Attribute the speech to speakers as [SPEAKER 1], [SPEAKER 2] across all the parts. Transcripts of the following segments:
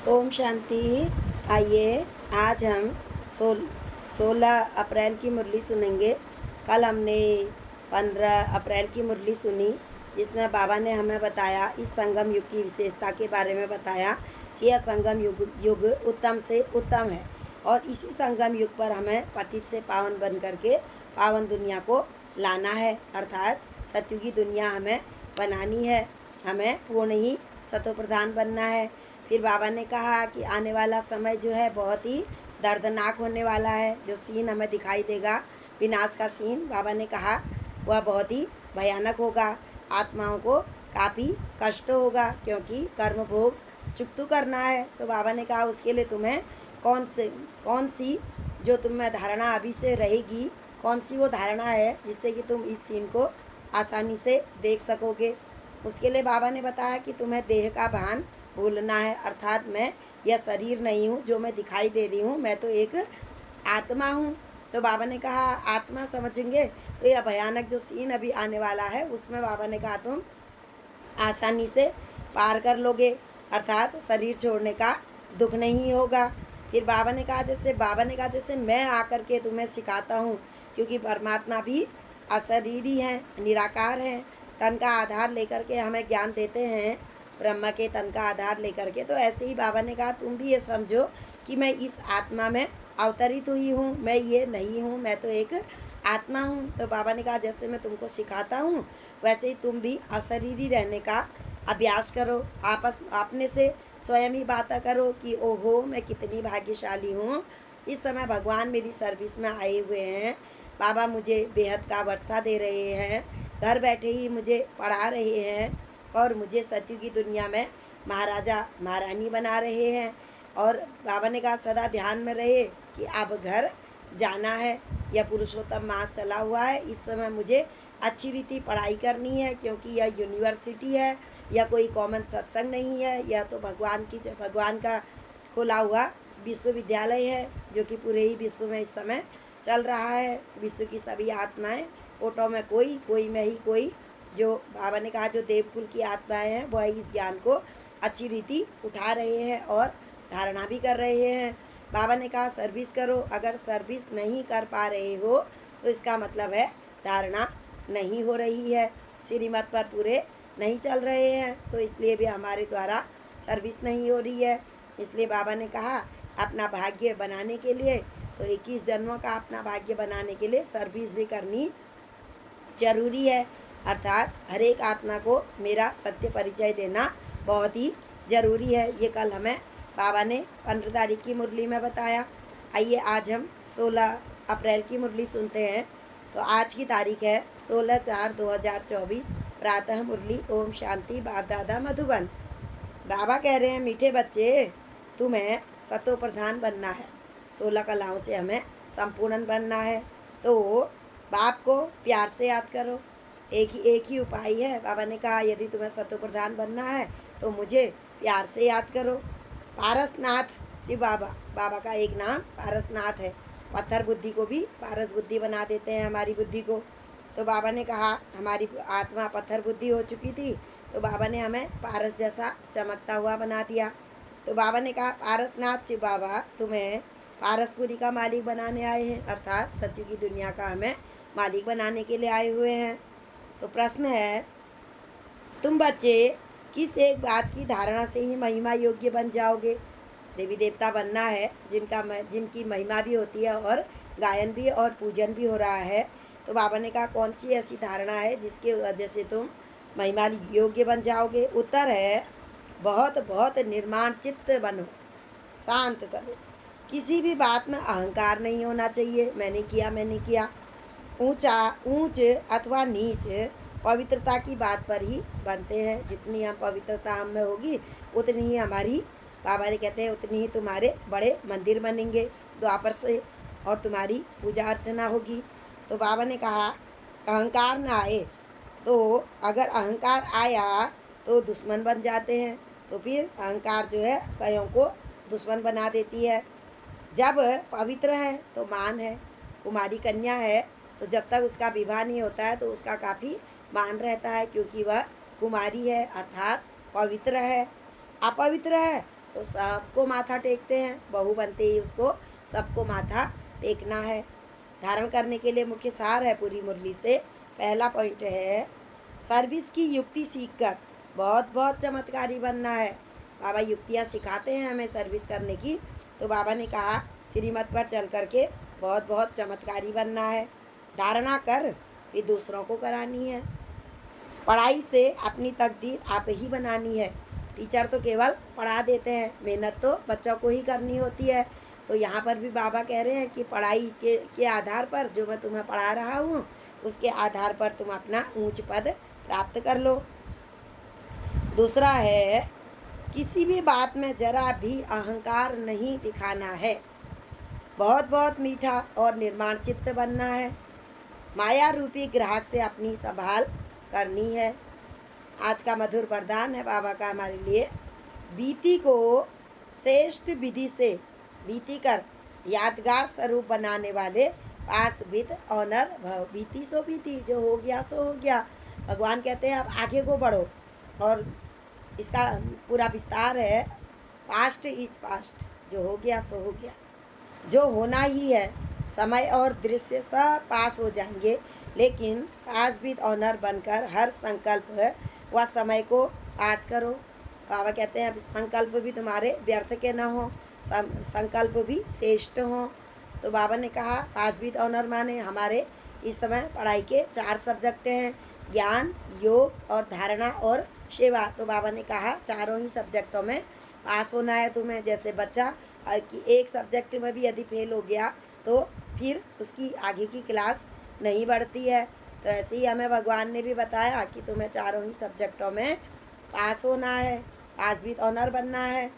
[SPEAKER 1] ओम शांति। आइए आज हम 16 अप्रैल की मुरली सुनेंगे। कल हमने 15 अप्रैल की मुरली सुनी, जिसमें बाबा ने हमें बताया, इस संगम युग की विशेषता के बारे में बताया कि यह संगम युग उत्तम से उत्तम है और इसी संगम युग पर हमें पतित से पावन बन करके पावन दुनिया को लाना है। अर्थात सतयुगी दुनिया हमें बनानी है, हमें पूर्ण ही सतो प्रधान बनना है। फिर बाबा ने कहा कि आने वाला समय जो है बहुत ही दर्दनाक होने वाला है। जो सीन हमें दिखाई देगा, विनाश का सीन, बाबा ने कहा वह बहुत ही भयानक होगा। आत्माओं को काफ़ी कष्ट होगा, क्योंकि कर्म भोग चुकतू करना है। तो बाबा ने कहा उसके लिए तुम्हें कौन सी जो तुम में धारणा अभी से रहेगी, कौन सी वो धारणा है जिससे कि तुम इस सीन को आसानी से देख सकोगे। उसके लिए बाबा ने बताया कि तुम्हें देह का भान भूलना है। अर्थात मैं यह शरीर नहीं हूँ जो मैं दिखाई दे रही हूँ, मैं तो एक आत्मा हूँ। तो बाबा ने कहा आत्मा समझेंगे तो यह भयानक जो सीन अभी आने वाला है उसमें बाबा ने कहा तुम आसानी से पार कर लोगे, अर्थात शरीर छोड़ने का दुख नहीं होगा। फिर बाबा ने कहा जैसे मैं आकर के तुम्हें सिखाता हूँ, क्योंकि परमात्मा भी अशरीरी हैं, निराकार हैं, तन का आधार लेकर के हमें ज्ञान देते हैं, ब्रह्म के तन का आधार लेकर के। तो ऐसे ही बाबा ने कहा तुम भी ये समझो कि मैं इस आत्मा में अवतरित हुई हूँ, मैं ये नहीं हूँ, मैं तो एक आत्मा हूँ। तो बाबा ने कहा जैसे मैं तुमको सिखाता हूँ वैसे ही तुम भी अशरीरी रहने का अभ्यास करो। अपने से स्वयं ही बातें करो कि ओहो मैं कितनी भाग्यशाली हूँ, इस समय भगवान मेरी सर्विस में आए हुए हैं, बाबा मुझे बेहद का वर्षा दे रहे हैं, घर बैठे ही मुझे पढ़ा रहे हैं और मुझे सत्य की दुनिया में महाराजा महारानी बना रहे हैं। और बाबा ने कहा सदा ध्यान में रहे कि अब घर जाना है, यह पुरुषोत्तम मास चला हुआ है, इस समय मुझे अच्छी रीति पढ़ाई करनी है, क्योंकि यह यूनिवर्सिटी है, यह कोई कॉमन सत्संग नहीं है, यह तो भगवान का खोला हुआ विश्वविद्यालय है, जो कि पूरे ही विश्व में इस समय चल रहा है। विश्व की सभी आत्माएं, कोटों में कोई में ही कोई, जो बाबा ने कहा जो देवकुल की आत्माएं हैं वह इस ज्ञान को अच्छी रीति उठा रहे हैं और धारणा भी कर रहे हैं। बाबा ने कहा सर्विस करो, अगर सर्विस नहीं कर पा रहे हो तो इसका मतलब है धारणा नहीं हो रही है, श्रीमत पर पूरे नहीं चल रहे हैं, तो इसलिए भी हमारे द्वारा सर्विस नहीं हो रही है। इसलिए बाबा ने कहा अपना भाग्य बनाने के लिए, तो 21 जन्मों का अपना भाग्य बनाने के लिए सर्विस भी करनी जरूरी है। अर्थात हर एक आत्मा को मेरा सत्य परिचय देना बहुत ही ज़रूरी है। ये कल हमें बाबा ने 15 तारीख की मुरली में बताया। आइए आज हम 16 अप्रैल की मुरली सुनते हैं। तो आज की तारीख है 16/4/2024, प्रातः मुरली। ओम शांति। बाप दादा मधुबन। बाबा कह रहे हैं मीठे बच्चे तुम्हें सतो प्रधान बनना है, 16 कलाओं से हमें संपूर्ण बनना है। तो बाप को प्यार से याद करो, एक ही उपाय है। बाबा ने कहा यदि तुम्हें सतो प्रधान बनना है तो मुझे प्यार से याद करो। पारसनाथ शिव बाबा का एक नाम पारसनाथ है। पत्थर बुद्धि को भी पारस बुद्धि बना देते हैं हमारी बुद्धि को। तो बाबा ने कहा हमारी आत्मा पत्थर बुद्धि हो चुकी थी, तो बाबा ने हमें पारस जैसा चमकता हुआ बना दिया। तो बाबा ने कहा पारसनाथ शिव बाबा तुम्हें पारसपुरी का मालिक बनाने आए हैं, अर्थात सत्य की दुनिया का हमें मालिक बनाने के लिए आए हुए हैं। तो प्रश्न है तुम बच्चे किस एक बात की धारणा से ही महिमा योग्य बन जाओगे। देवी देवता बनना है जिनकी महिमा भी होती है और गायन भी और पूजन भी हो रहा है। तो बाबा ने कहा कौन सी ऐसी धारणा है जिसके वजह से तुम महिमा योग्य बन जाओगे। उत्तर है बहुत बहुत निर्माण चित्त बनो, शांत सरो, किसी भी बात में अहंकार नहीं होना चाहिए, मैंने किया। ऊंच अथवा नीच पवित्रता की बात पर ही बनते हैं। जितनी हम पवित्रता हम में होगी उतनी ही हमारी, बाबा ने कहते हैं उतनी ही तुम्हारे बड़े मंदिर बनेंगे द्वापर से, और तुम्हारी पूजा अर्चना होगी। तो बाबा ने कहा अहंकार ना आए, तो अगर अहंकार आया तो दुश्मन बन जाते हैं। तो फिर अहंकार जो है कईयों को दुश्मन बना देती है। जब पवित्र है तो मान है, कुमारी कन्या है, तो जब तक उसका विवाह नहीं होता है तो उसका काफ़ी मान रहता है, क्योंकि वह कुमारी है, अर्थात पवित्र है। अपवित्र है तो सबको माथा टेकते हैं, बहू बनते ही उसको सबको माथा टेकना है। धारण करने के लिए मुख्य सार है पूरी मुरली से। पहला पॉइंट है सर्विस की युक्ति सीखकर बहुत बहुत चमत्कारी बनना है। बाबा युक्तियाँ सिखाते हैं हमें सर्विस करने की, तो बाबा ने कहा श्रीमत पर चल करके बहुत बहुत चमत्कारी बनना है। धारणा कर फिर दूसरों को करानी है। पढ़ाई से अपनी तकदीर आप ही बनानी है। टीचर तो केवल पढ़ा देते हैं, मेहनत तो बच्चों को ही करनी होती है। तो यहाँ पर भी बाबा कह रहे हैं कि पढ़ाई के आधार पर जो मैं तुम्हें पढ़ा रहा हूँ उसके आधार पर तुम अपना ऊंच पद प्राप्त कर लो। दूसरा है किसी भी बात में जरा भी अहंकार नहीं दिखाना है। बहुत बहुत मीठा और निर्माण चित्त बनना है। माया रूपी ग्राहक से अपनी संभाल करनी है। आज का मधुर वरदान है बाबा का हमारे लिए। बीती को श्रेष्ठ विधि से बीती कर यादगार स्वरूप बनाने वाले पास विद ऑनर भव। बीती सो बीती, जो हो गया सो हो गया। भगवान कहते हैं अब आगे को बढ़ो, और इसका पूरा विस्तार है पास्ट इज पास्ट, जो हो गया सो हो गया, जो होना ही है। समय और दृश्य सब पास हो जाएंगे, लेकिन पास विद ऑनर बनकर हर संकल्प व समय को पास करो। बाबा कहते हैं संकल्प भी तुम्हारे व्यर्थ के न हो, संकल्प भी श्रेष्ठ हों। तो बाबा ने कहा पास विद ऑनर माने हमारे इस समय पढ़ाई के 4 सब्जेक्ट हैं, ज्ञान, योग और धारणा और सेवा। तो बाबा ने कहा चारों ही सब्जेक्टों में पास होना है तुम्हें। जैसे बच्चा कि एक सब्जेक्ट में भी यदि फेल हो गया तो फिर उसकी आगे की क्लास नहीं बढ़ती है। तो ऐसे ही हमें भगवान ने भी बताया कि तुम्हें चारों ही सब्जेक्टों में पास होना है, पास विद ऑनर बनना है।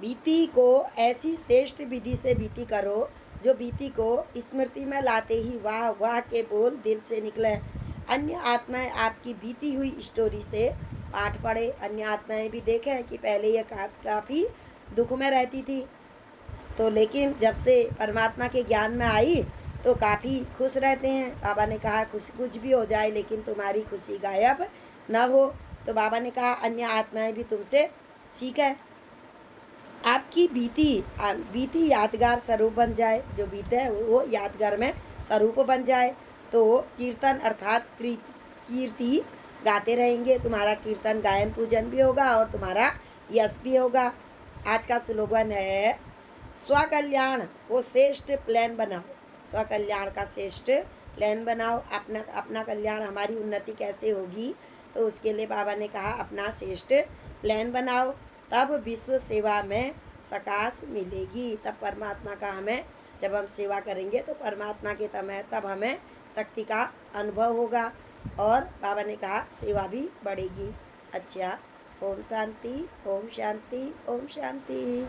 [SPEAKER 1] बीती को ऐसी श्रेष्ठ विधि से बीती करो जो बीती को स्मृति में लाते ही वाह वाह के बोल दिल से निकले। अन्य आत्माएं आपकी बीती हुई स्टोरी से पाठ पढ़े। अन्य आत्माएं भी देखें कि पहले ये काफ़ी दुख में रहती थी, तो लेकिन जब से परमात्मा के ज्ञान में आई तो काफ़ी खुश रहते हैं। बाबा ने कहा कुछ भी हो जाए लेकिन तुम्हारी खुशी गायब न हो। तो बाबा ने कहा अन्य आत्माएं भी तुमसे सीखें। आपकी बीती यादगार स्वरूप बन जाए, जो बीते है वो यादगार में स्वरूप बन जाए। तो कीर्तन अर्थात कीर्ति गाते रहेंगे। तुम्हारा कीर्तन गायन पूजन भी होगा और तुम्हारा यश भी होगा। आज का स्लोगन है स्वकल्याण को श्रेष्ठ प्लान बनाओ। स्वकल्याण का श्रेष्ठ प्लान बनाओ। अपना कल्याण, हमारी उन्नति कैसे होगी, तो उसके लिए बाबा ने कहा अपना श्रेष्ठ प्लान बनाओ, तब विश्व सेवा में सकाश मिलेगी। तब परमात्मा का हमें, जब हम सेवा करेंगे तो परमात्मा के तब हमें शक्ति का अनुभव होगा और बाबा ने कहा सेवा भी बढ़ेगी। अच्छा, ओम शांति, ओम शांति, ओम शांति।